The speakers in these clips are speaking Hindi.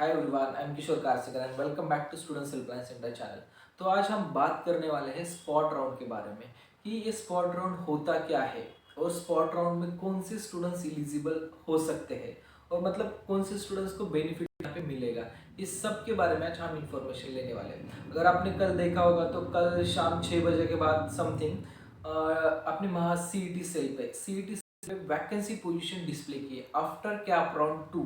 Hi everyone, I am Kishore Karsekar and welcome back to students helpline centre channel. तो आज हम बात करने वाले हैं स्पॉट राउंड के बारे में कि ये स्पॉट राउंड होता क्या है और स्पॉट राउंड में कौन से स्टूडेंट्स एलिजिबल हो सकते हैं और मतलब कौन से स्टूडेंट्स को बेनिफिट यहाँ पे मिलेगा। इस सब के बारे में आज हम इंफॉर्मेशन लेने वाले हैं। अगर आपने कल देखा होगा तो कल शाम 6 बजे के बाद समथिंग अपने महा सीईटी सेल पे वैकेंसी पोजीशन डिस्प्ले की है आफ्टर कैप राउंड 2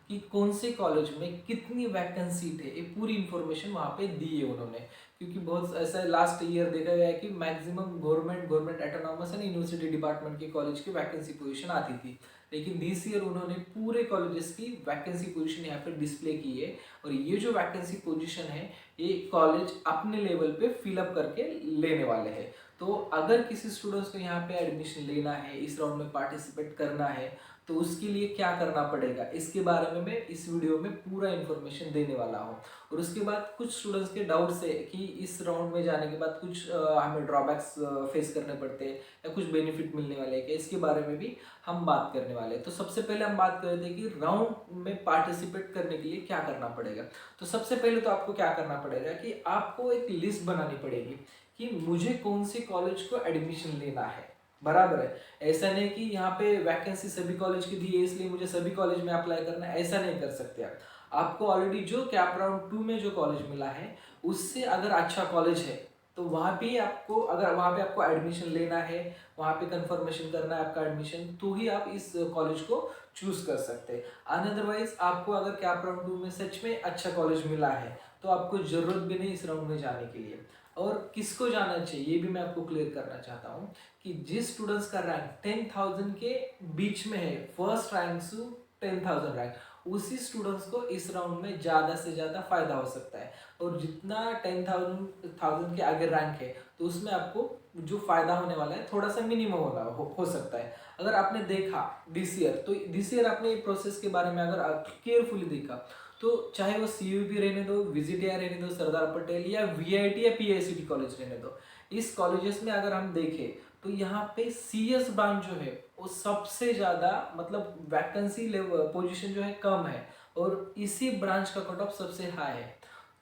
कि कौन से कॉलेज में कितनी वैकेंसी थे, ये पूरी इंफॉर्मेशन वहाँ पे दी है उन्होंने। क्योंकि बहुत ऐसा लास्ट ईयर देखा गया है कि maximum government autonomous and university department के कॉलेज की वैकेंसी पोजीशन आती थी, लेकिन दिस ईयर उन्होंने पूरे कॉलेजेस की वैकेंसी पोजीशन यहाँ पे डिस्प्ले की है। और ये जो वैकेंसी पोजीशन है ये कॉलेज अपने लेवल पे फिलअप करके लेने वाले हैं। तो अगर किसी स्टूडेंट्स को यहाँ पे एडमिशन लेना है, इस राउंड में पार्टिसिपेट करना है, तो उसके लिए क्या करना पड़ेगा, इसके बारे में मैं इस वीडियो में पूरा इन्फॉर्मेशन देने वाला हूँ। और उसके बाद कुछ स्टूडेंट्स के डाउट्स है कि इस राउंड में जाने के बाद कुछ हमें ड्रॉबैक्स फेस करने पड़ते हैं या कुछ बेनिफिट मिलने वाले हैं क्या, इसके बारे में भी हम बात करने वाले हैं। तो सबसे पहले हम बात करते हैं कि राउंड में पार्टिसिपेट करने के लिए क्या करना पड़ेगा। तो सबसे पहले तो आपको क्या करना पड़ेगा कि आपको एक लिस्ट बनानी पड़ेगी कि मुझे कौन से कॉलेज को एडमिशन लेना है। बराबर है, ऐसा नहीं कि यहाँ पे वैकेंसी सभी कॉलेज की दी है इसलिए मुझे सभी कॉलेज में अप्लाई करना है, ऐसा नहीं कर सकते आप। आपको ऑलरेडी जो कैप राउंड 2 में जो कॉलेज मिला है उससे अगर अच्छा कॉलेज है तो वहाँ पे आपको, अगर वहाँ पे आपको एडमिशन लेना है, वहाँ पे कंफर्मेशन करना है आपका एडमिशन, तो ही आप इस कॉलेज को चूज कर सकते हैं। अनअदरवाइज आपको अगर कैप राउंड 2 में सच में अच्छा कॉलेज मिला है तो आपको जरूरत भी नहीं इस राउंड में जाने के लिए। और किसको जाना चाहिए ये भी मैं आपको क्लियर करना चाहता हूँ कि जिस स्टूडेंट्स का रैंक 10,000 के बीच में है, फर्स्ट रैंक से 10,000 रैंक, उसी स्टूडेंट्स को इस राउंड में ज़्यादा से ज़्यादा फायदा हो सकता है। और जितना 10,000 के आगे रैंक है तो उसमें आपको जो फायदा होने वाला है थोड़ा सा मिनिमम हो सकता है। अगर आपने देखा दिस ईयर, तो दिस ईयर आपने प्रोसेस के बारे में अगर केयरफुली देखा तो चाहे वो सीयूपी रहने दो, विजिटिया रहने दो, सरदार पटेल या वीआईटी या पीआईसीटी कॉलेज रहने दो, इस कॉलेजेस में अगर हम देखें तो यहाँ पे सीएस ब्रांच जो है वो सबसे ज़्यादा मतलब वैकेंसी लेवल पोजीशन जो है कम है और इसी ब्रांच का कट ऑफ सबसे हाई है।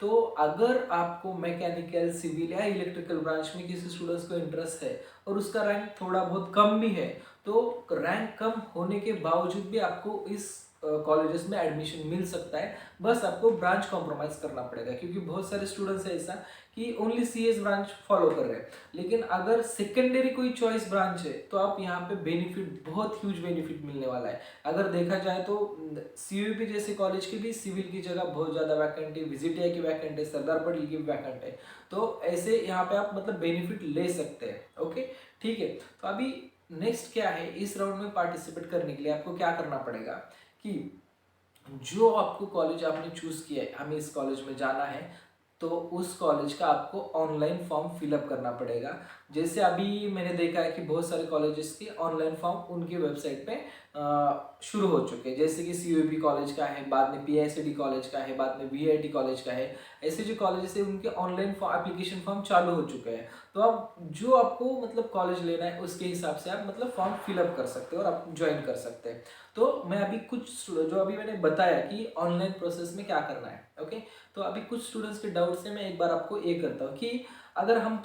तो अगर आपको मैकेनिकल, सिविल या इलेक्ट्रिकल ब्रांच में किसी स्टूडेंट्स को इंटरेस्ट है और उसका रैंक थोड़ा बहुत कम भी है, तो रैंक कम होने के बावजूद भी आपको इस कॉलेजेस में एडमिशन मिल सकता है। बस आपको ब्रांच कॉम्प्रोमाइज करना पड़ेगा, क्योंकि बहुत सारे स्टूडेंट्स है ऐसा कि ओनली सीएस ब्रांच फॉलो कर रहे हैं, लेकिन अगर सेकेंडरी कोई चॉइस ब्रांच है तो आप यहाँ पे बेनिफिट, बहुत ह्यूज बेनिफिट मिलने वाला है। अगर देखा जाए तो सीयूपी जैसे कॉलेज की भी सिविल की जगह बहुत ज़्यादा वैकेंट है, विजिटिया की वैकेंट है, सरदार पटेल की वैकेंट है, तो ऐसे यहाँ पे आप मतलब बेनिफिट ले सकते हैं। ओके, ठीक है। तो अभी नेक्स्ट क्या है, इस राउंड में पार्टिसिपेट करने के लिए आपको क्या करना पड़ेगा कि जो आपको कॉलेज आपने चूज किया है, हमें इस कॉलेज में जाना है, तो उस कॉलेज का आपको ऑनलाइन फॉर्म फिलअप करना पड़ेगा। जैसे अभी मैंने देखा है कि बहुत सारे कॉलेजेस के ऑनलाइन फॉर्म उनकी वेबसाइट पे शुरू हो चुके हैं, जैसे कि सीयूबी कॉलेज का है, बाद में पीआईसीटी कॉलेज का है, बाद में वीआईटी कॉलेज का है। ऐसे जो कॉलेजेस है उनके ऑनलाइन एप्लीकेशन फॉर्म चालू हो चुके हैं। तो आप जो आपको मतलब कॉलेज लेना है उसके हिसाब से आप मतलब फॉर्म फिलअप कर सकते हैं और आप ज्वाइन कर सकते हैं। तो मैं अभी कुछ जो अभी मैंने बताया कि ऑनलाइन प्रोसेस में क्या करना है, ओके। तो अभी कुछ स्टूडेंट्स के डाउट से मैं एक बार आपको ये करता हूँ कि अगर हम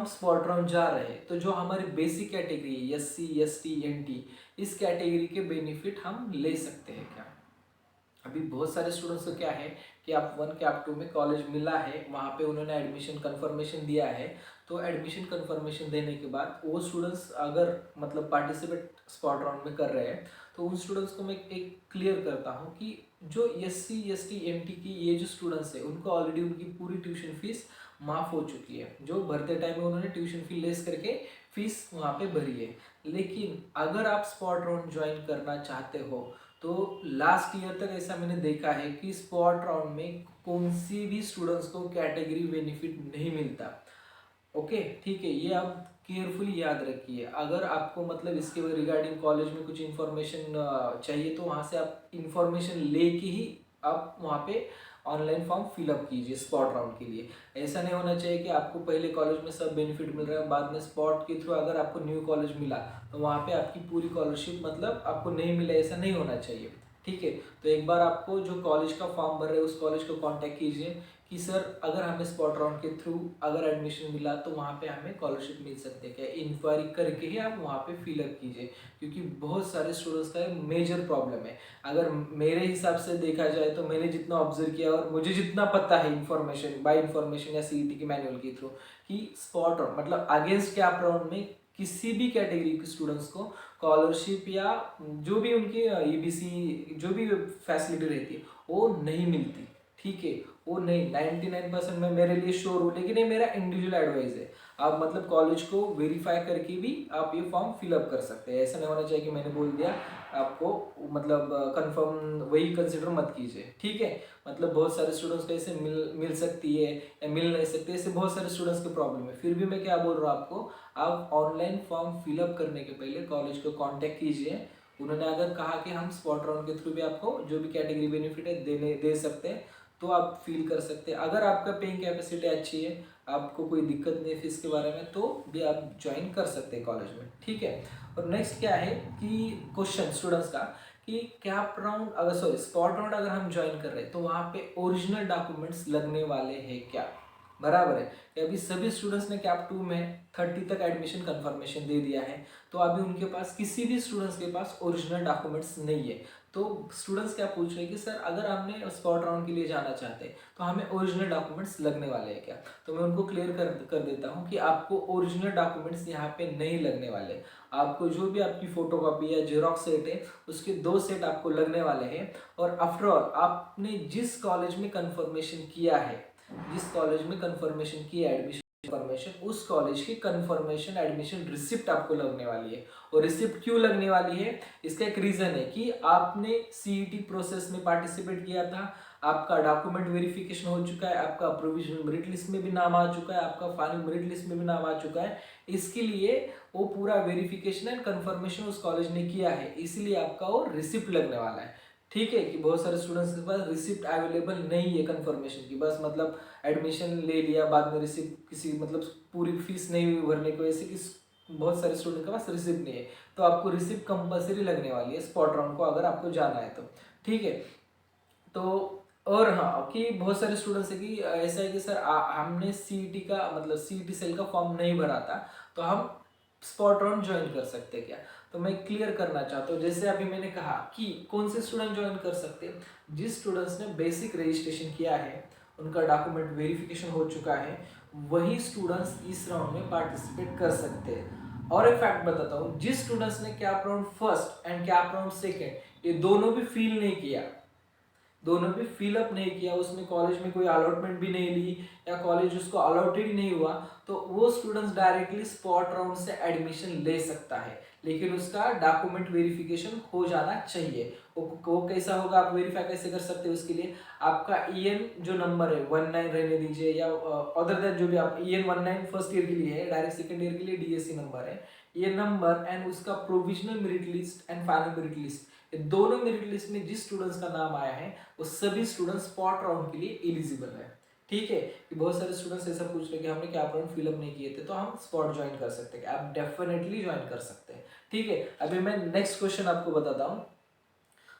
स्पॉट राउंड जा रहे हैं तो जो हमारी बेसिक कैटेगरी है, एससी, एसटी, एनटी, इस कैटेगरी के बेनिफिट हम ले सकते हैं क्या। अभी बहुत सारे स्टूडेंट्स को क्या है कि आप 1 कैप 2 में कॉलेज मिला है, वहाँ पे उन्होंने एडमिशन कंफर्मेशन दिया है, तो एडमिशन कंफर्मेशन देने के बाद वो स्टूडेंट्स अगर मतलब पार्टिसिपेट स्पॉट राउंड में कर रहे हैं, तो उन स्टूडेंट्स को मैं एक क्लियर करता हूँ कि जो एससी, एसटी, एनटी की ये जो स्टूडेंट्स है उनको ऑलरेडी उनकी पूरी ट्यूशन फीस माफ़ हो चुकी है। जो भरते टाइम में उन्होंने ट्यूशन फी लेस करके फीस वहाँ पे भरी है। लेकिन अगर आप स्पॉट राउंड ज्वाइन करना चाहते हो तो लास्ट ईयर तक ऐसा मैंने देखा है कि स्पॉट राउंड में कौन सी भी स्टूडेंट्स को कैटेगरी बेनिफिट नहीं मिलता। ओके, ठीक है, ये आप केयरफुली याद रखिए। अगर आपको मतलब इसके रिगार्डिंग कॉलेज में कुछ इन्फॉर्मेशन चाहिए तो वहाँ से आप इन्फॉर्मेशन लेके ही आप वहाँ पे ऑनलाइन फॉर्म फिलअप कीजिए स्पॉट राउंड के लिए। ऐसा नहीं होना चाहिए कि आपको पहले कॉलेज में सब बेनिफिट मिल रहा है, बाद में स्पॉट के थ्रू अगर आपको न्यू कॉलेज मिला तो वहाँ पे आपकी पूरी स्कॉलरशिप मतलब आपको नहीं मिला, ऐसा नहीं होना चाहिए। ठीक है। तो एक बार आपको जो कॉलेज का फॉर्म भर रहे हैं उस कॉलेज को कांटेक्ट कीजिए कि सर अगर हमें स्पॉट राउंड के थ्रू अगर एडमिशन मिला तो वहाँ पे हमें स्कॉलरशिप मिल सकती है क्या, इंक्वायरी करके ही आप वहाँ पे फिलअप कीजिए, क्योंकि बहुत सारे स्टूडेंट्स का मेजर प्रॉब्लम है। अगर मेरे हिसाब से देखा जाए तो मैंने जितना ऑब्जर्व किया और मुझे जितना पता है इन्फॉर्मेशन बाय इन्फॉर्मेशन या सीईटी के मैनुअल के थ्रू, कि स्पॉट राउंड मतलब अगेंस्ट कैप राउंड में किसी भी कैटेगरी के स्टूडेंट्स को स्कॉलरशिप या जो भी उनकी ईबीसी जो भी फैसिलिटी रहती है वो नहीं मिलती। ठीक है, वो नहीं 99% मैं मेरे लिए श्योर हूँ, लेकिन ये मेरा इंडिविजुअल एडवाइस है। आप मतलब कॉलेज को वेरीफाई करके भी आप ये फॉर्म फिलअप कर सकते हैं। ऐसा नहीं होना चाहिए कि मैंने बोल दिया आपको मतलब कंफर्म वही कंसिडर मत कीजिए। ठीक है, मतलब बहुत सारे स्टूडेंट्स को ऐसे मिल सकती है या मिल नहीं सकती, ऐसे बहुत सारे स्टूडेंट्स के प्रॉब्लम है। फिर भी मैं क्या बोल रहा हूँ आपको, आप ऑनलाइन फॉर्म फिलअप करने के पहले कॉलेज को कांटेक्ट कीजिए। उन्होंने अगर कहा कि हम स्पॉट राउंड के थ्रू भी आपको जो भी कैटेगरी बेनिफिट है दे सकते हैं तो आप फील कर सकते हैं। अगर आपका पेइंग कैपेसिटी अच्छी है, आपको कोई दिक्कत नहीं है फीस के बारे में, तो भी आप ज्वाइन कर सकते हैं कॉलेज में। ठीक है, और नेक्स्ट क्या है कि क्वेश्चन स्टूडेंट्स का कि कैप राउंड अगर सॉरी स्पॉट राउंड अगर हम ज्वाइन कर रहे हैं तो वहाँ पे ओरिजिनल डॉक्यूमेंट्स लगने वाले हैं क्या। बराबर है कि अभी सभी स्टूडेंट्स ने कैप 2 में 30 तक एडमिशन कंफर्मेशन दे दिया है, तो अभी उनके पास किसी भी स्टूडेंट्स के पास ओरिजिनल डॉक्यूमेंट्स नहीं है। तो स्टूडेंट्स क्या पूछ रहे हैं कि सर अगर हमने स्पॉट राउंड के लिए जाना चाहते हैं तो हमें ओरिजिनल डॉक्यूमेंट्स लगने वाले हैं क्या। तो मैं उनको क्लियर कर देता हूँ कि आपको ओरिजिनल डॉक्यूमेंट्स यहाँ पे नहीं लगने वाले। आपको जो भी आपकी फोटोकॉपी या जेरोक्स सेट है उसके 2 सेट आपको लगने वाले हैं। और आफ्टर ऑल आपने जिस कॉलेज में कंफर्मेशन किया है, जिस कॉलेज में कंफर्मेशन किया एडमिशन कंफर्मेशन, उस कॉलेज की कंफर्मेशन एडमिशन रिसिप्ट आपको लगने वाली है। और रिसिप्ट क्यों लगने वाली है, इसका एक रीजन है कि आपने सीईटी प्रोसेस में पार्टिसिपेट किया था, आपका डॉक्यूमेंट वेरिफिकेशन हो चुका है, आपका प्रोविजनल मेरिट लिस्ट में भी नाम आ चुका है, आपका फाइनल मेरिट लिस्ट में भी नाम आ चुका है। इसके लिए वो पूरा वेरिफिकेशन एंड कंफर्मेशन उस कॉलेज ने किया है, इसलिए आपका वो रिसिप्ट लगने वाला है। ठीक है, कि बहुत सारे स्टूडेंट्स के पास रिसिप्ट अवेलेबल नहीं है कंफर्मेशन की, बस मतलब एडमिशन ले लिया बाद में रिसिप्ट किसी मतलब पूरी फीस नहीं हुई भरने की वजह से कि बहुत सारे स्टूडेंट के पास रिसिप्ट नहीं है। तो आपको रिसिप्ट कंपलसरी लगने वाली है स्पॉट राउंड को अगर आपको जाना है तो। ठीक है, तो और हाँ कि बहुत सारे स्टूडेंट्स है कि ऐसा है कि सर हमने सीईटी का मतलब सीईटी सेल का फॉर्म नहीं भरा था तो हम स्पॉट राउंड ज्वाइन कर सकते हैं क्या। तो मैं क्लियर करना चाहता हूँ, जैसे अभी मैंने कहा कि कौन से स्टूडेंट ज्वाइन कर सकते हैं, जिस स्टूडेंट्स ने बेसिक रजिस्ट्रेशन किया है, उनका डॉक्यूमेंट वेरिफिकेशन हो चुका है, वही स्टूडेंट्स इस राउंड में पार्टिसिपेट कर सकते हैं। और एक फैक्ट बताता हूँ, जिस स्टूडेंट्स ने cap round first and cap round second ये दोनों भी फील नहीं किया, दोनों भी फिलअप नहीं किया, उसमें कॉलेज में कोई अलॉटमेंट भी नहीं ली या कॉलेज उसको अलॉटेड ही नहीं हुआ, तो वो स्टूडेंट्स डायरेक्टली स्पॉट राउंड से एडमिशन ले सकता है, लेकिन उसका डॉक्यूमेंट वेरिफिकेशन हो जाना चाहिए। वो कैसा होगा, आप वेरीफाई कैसे कर सकते हो, उसके लिए आपका ईएन जो नंबर है 19 रहने दीजिए या अदर देन जो भी आप ईएन 19 फर्स्ट ईयर के लिए है, डायरेक्ट सेकंड ईयर के लिए डीएससी नंबर है, ये नंबर एंड उसका provisional merit list and final merit list, दोनों मेरिट लिस्ट में जिस स्टूडेंट्स का नाम आया है वो सभी स्टूडेंट्स स्पॉट राउंड के लिए एलिजिबल है। ठीक है, कि बहुत सारे स्टूडेंट्स ऐसा पूछ रहे हैं कि हमने कैप राउंड फिलअप नहीं किए थे तो हम स्पॉट ज्वाइन कर सकते हैं, आप डेफिनेटली ज्वाइन कर सकते हैं। ठीक है, अभी मैं नेक्स्ट क्वेश्चन आपको बताता हूँ।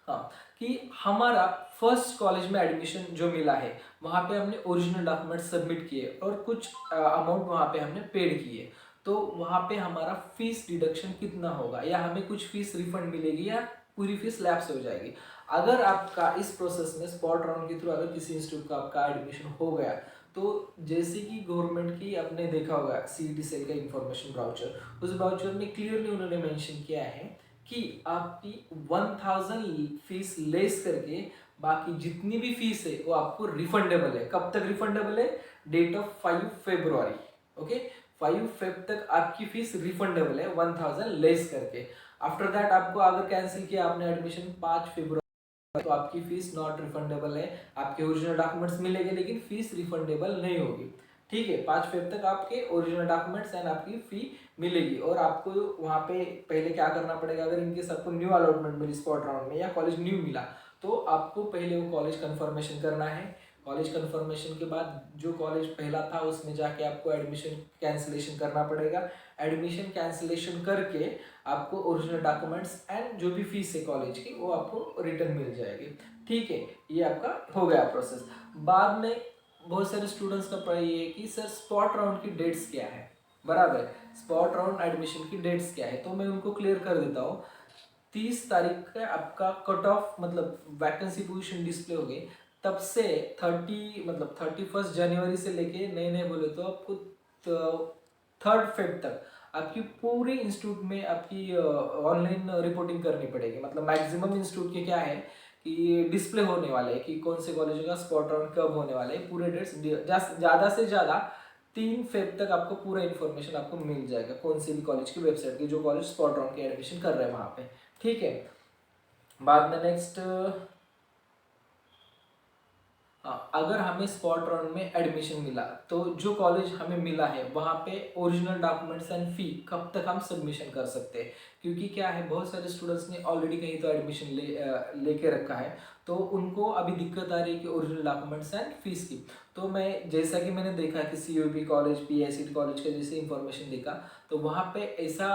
हाँ, कि हमारा फर्स्ट कॉलेज में एडमिशन जो मिला है वहाँ पे हमने ओरिजिनल डॉक्यूमेंट सबमिट किए और कुछ अमाउंट वहाँ पे हमने पेड किए, तो वहाँ पे हमारा फीस डिडक्शन कितना होगा, या हमें कुछ फीस रिफंड मिलेगी या पूरी फीस लैप्स हो जाएगी। अगर आपका इस प्रोसेस में स्पॉट राउंड के थ्रू अगर किसी इंस्टीट्यूट का आपका एडमिशन हो गया, तो जैसे कि गवर्नमेंट की आपने देखा होगा सीईटी सेल का इंफॉर्मेशन ब्राउचर, उस ब्राउचर में क्लियरली उन्होंने मेंशन किया है कि आपकी 1000 फीस लेस करके बाकी जितनी भी फीस है वो आपको रिफंडेबल है। कब तक रिफंडेबल है, डेट ऑफ 5 फरवरी। ओके, 5 फेब तक आपकी फीस रिफंडेबल है 1000 लेस करके। आफ्टर दैट आपको अगर कैंसिल किया आपने एडमिशन 5 फरवरी तो आपकी फीस नॉट रिफंडेबल है, आपके ओरिजिनल डॉक्यूमेंट्स मिलेंगे लेकिन फीस रिफंडेबल नहीं होगी। ठीक है, 5 फेब तक आपके ओरिजिनल डॉक्यूमेंट्स एंड आपकी फी मिलेगी। और आपको वहाँ पे पहले क्या करना पड़ेगा, अगर इनके सबको न्यू अलॉटमेंट मिली स्पॉट राउंड में या कॉलेज न्यू मिला, तो आपको पहले वो कॉलेज कंफर्मेशन करना है कॉलेज कंफर्मेशन के बाद जो कॉलेज पहला था उसमें जाके आपको एडमिशन कैंसिलेशन करना पड़ेगा। एडमिशन कैंसिलेशन करके आपको ओरिजिनल डॉक्यूमेंट्स एंड जो भी फीस है कॉलेज की वो आपको रिटर्न मिल जाएगी। ठीक है, ये आपका हो गया प्रोसेस। बाद में बहुत सारे स्टूडेंट्स का ये है कि सर स्पॉट राउंड की डेट्स क्या है, बराबर, स्पॉट राउंड एडमिशन की डेट्स क्या है, तो मैं उनको क्लियर कर देता हूँ। 30 तारीख का आपका कट ऑफ मतलब वैकेंसी पोजीशन डिस्प्ले हो गई, तब से 31 जनवरी से लेके नए नए बोले तो आपको 3 फेब तक आपकी पूरी इंस्टीट्यूट में आपकी ऑनलाइन रिपोर्टिंग करनी पड़ेगी। मतलब मैक्सिमम इंस्टीट्यूट के क्या है कि डिस्प्ले होने वाले हैं कि कौन से कॉलेज का स्पॉट राउंड कब होने वाले हैं, पूरे डेट्स ज़्यादा से ज़्यादा 3 फेब तक आपको पूरा इन्फॉर्मेशन आपको मिल जाएगा कौन से भी कॉलेज की वेबसाइट की, जो कॉलेज स्पॉट राउंड के एडमिशन कर रहे हैं वहाँ पे। ठीक है, बाद में नेक्स्ट, अगर हमें स्पॉट राउंड में एडमिशन मिला तो जो कॉलेज हमें मिला है वहाँ पे ओरिजिनल डॉक्यूमेंट्स एंड फी कब तक हम सबमिशन कर सकते हैं, क्योंकि क्या है बहुत सारे स्टूडेंट्स ने ऑलरेडी कहीं तो एडमिशन लेके रखा है, तो उनको अभी दिक्कत आ रही है कि ओरिजिनल डॉक्यूमेंट्स एंड फीस की। तो मैं जैसा कि मैंने देखा कि CUP कॉलेज, PICT कॉलेज के जैसे इंफॉर्मेशन देखा तो वहाँ पे ऐसा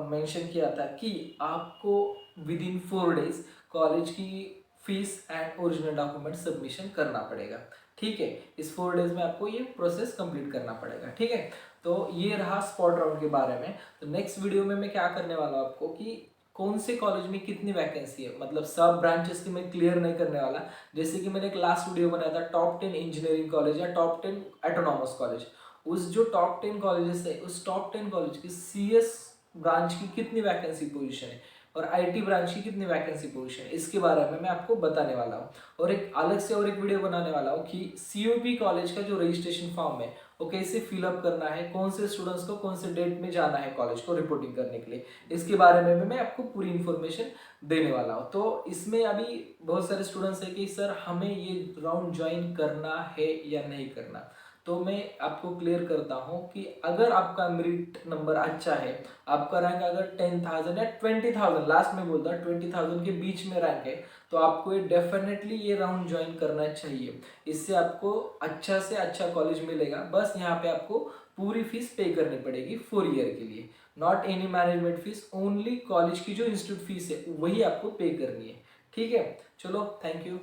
मेंशन किया था कि आपको विदिन 4 डेज कॉलेज की fees and original document submission करना पड़ेगा। ठीक है, इस 4 डेज में आपको ये प्रोसेस कंप्लीट करना पड़ेगा। ठीक है, तो ये रहा स्पॉट राउंड के बारे में। तो नेक्स्ट वीडियो में मैं क्या करने वाला हूँ आपको कि कौन से कॉलेज में कितनी वैकेंसी है, मतलब सब ब्रांचेस की मैं क्लियर नहीं करने वाला। जैसे कि मैंने एक लास्ट वीडियो बनाया था टॉप 10 इंजीनियरिंग कॉलेज या टॉप 10 ऑटोनॉमस कॉलेज, उस जो टॉप 10 कॉलेजेस है उस टॉप 10 कॉलेज की CS ब्रांच की कितनी वैकेंसी पोजीशन है और IT ब्रांच की कितनी वैकेंसी पोजीशन है, इसके बारे में मैं आपको बताने वाला हूँ। और एक अलग से और एक वीडियो बनाने वाला हूँ कि CUP कॉलेज का जो रजिस्ट्रेशन फॉर्म है वो कैसे फिलअप करना है, कौन से स्टूडेंट्स को कौन से डेट में जाना है कॉलेज को रिपोर्टिंग करने के लिए, इसके बारे में भी मैं आपको पूरी इन्फॉर्मेशन देने वाला हूँ। तो इसमें अभी बहुत सारे स्टूडेंट्स हैं कि सर हमें ये राउंड ज्वाइन करना है या नहीं करना, तो मैं आपको क्लियर करता हूँ कि अगर आपका मेरिट नंबर अच्छा है, आपका रैंक अगर 10,000 या 20,000, लास्ट में बोलता 20,000 के बीच में रैंक है, तो आपको ये डेफिनेटली ये राउंड ज्वाइन करना चाहिए। इससे आपको अच्छा से अच्छा कॉलेज मिलेगा। बस यहाँ पे आपको पूरी फीस पे करनी पड़ेगी 4 ईयर के लिए, not any management fees, only college की जो इंस्टीट्यूट फीस है वही आपको पे करनी है। ठीक है, चलो, थैंक यू।